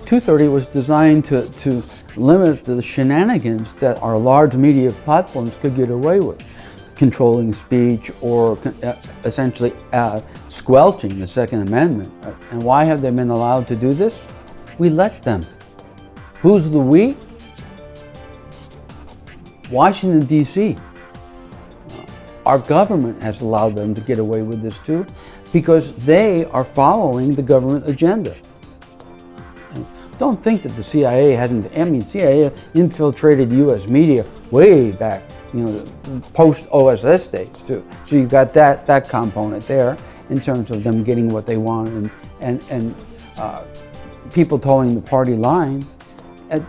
230 was designed to limit the shenanigans that our large media platforms could get away with, controlling speech or essentially squelching the Second Amendment. And why have they been allowed to do this? We let them. Who's the we? Washington, D.C. Our government has allowed them to get away with this too, because they are following the government agenda. Don't think that the CIA hasn't, I mean, CIA infiltrated U.S. media way back, post-OSS days too. So you've got that component there in terms of them getting what they want and people towing the party line. Our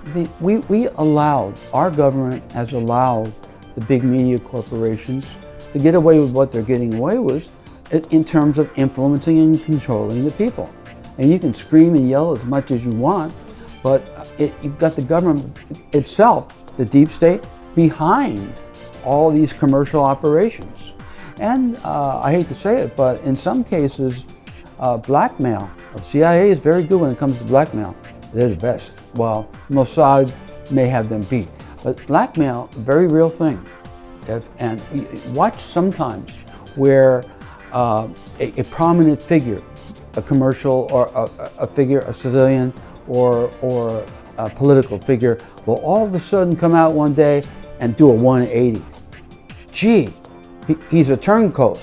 government has allowed the big media corporations to get away with what they're getting away with in terms of influencing and controlling the people. And you can scream and yell as much as you want, but you've got the government itself, the deep state, behind all these commercial operations. And I hate to say it, but in some cases, blackmail. The CIA is very good when it comes to blackmail. They're the best. Well, Mossad may have them beat. But blackmail, a very real thing. And watch sometimes where a prominent figure, a commercial or a figure, a civilian or a political figure, will all of a sudden come out one day and do a 180. Gee, he's a turncoat.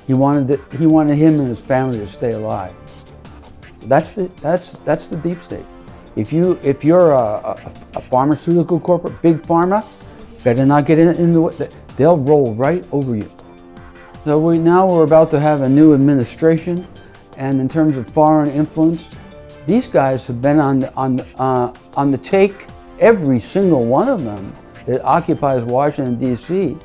He wanted him and his family to stay alive. That's the deep state. If you're a pharmaceutical corporate, big pharma, better not get in the way. They'll roll right over you. So we're about to have a new administration, and in terms of foreign influence, these guys have been on the take. Every single one of them that occupies Washington, D.C.,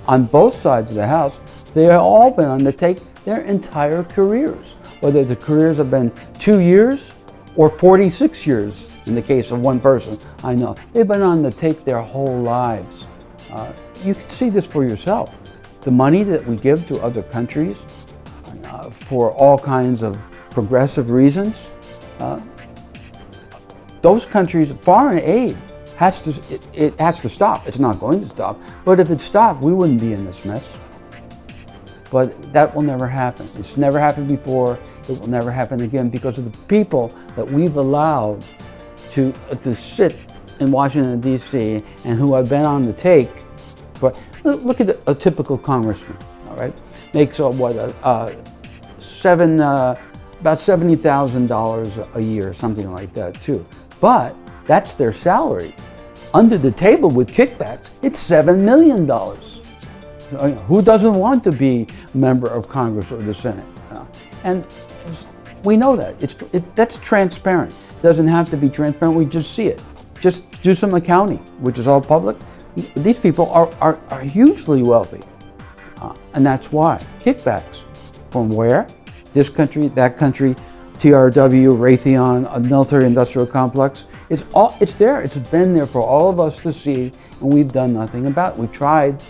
on both sides of the house, they have all been on the take their entire careers. Whether the careers have been 2 years or 46 years in the case of one person, I know. They've been on the take their whole lives. You can see this for yourself. The money that we give to other countries for all kinds of progressive reasons, those countries, foreign aid has to stop. It's not going to stop, but if it stopped, we wouldn't be in this mess. But that will never happen. It's never happened before. It will never happen again because of the people that we've allowed to sit in Washington, D.C. and who have been on the take. But look at a typical congressman, all right? Makes about $70,000 a year, something like that too. But that's their salary. Under the table with kickbacks, it's $7 million. So, who doesn't want to be a member of Congress or the Senate? And we know that. That's transparent. It doesn't have to be transparent, we just see it. Just do some accounting, which is all public. These people are hugely wealthy. And that's why. Kickbacks. From where? This country, that country, TRW, Raytheon, a military-industrial complex. It's there. It's been there for all of us to see, and we've done nothing about it. We've tried.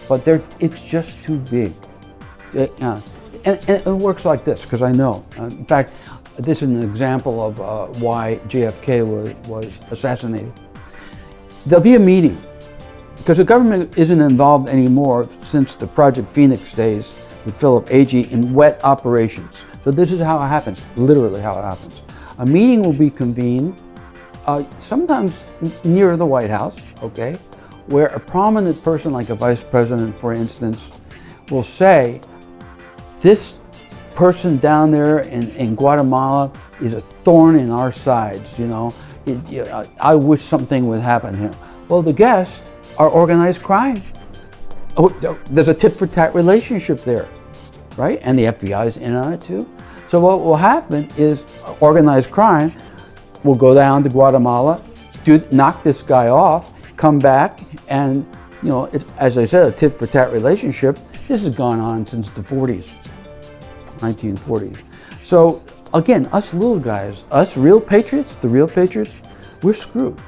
But it's just too big. And it works like this, because I know. In fact, this is an example of why JFK was assassinated. There'll be a meeting, because the government isn't involved anymore since the Project Phoenix days with Philip Agee in wet operations. So this is how it happens, literally how it happens. A meeting will be convened, sometimes near the White House, okay? Where a prominent person like a vice president, for instance, will say, this person down there in Guatemala is a thorn in our sides, I wish something would happen to him. Well, the guests are organized crime. Oh, there's a tit-for-tat relationship there, right? And the FBI is in on it too. So what will happen is organized crime will go down to Guatemala, knock this guy off, come back, and as I said, a tit-for-tat relationship. This has gone on since the 40s, 1940s. So again, us little guys, us real patriots, the real patriots, we're screwed.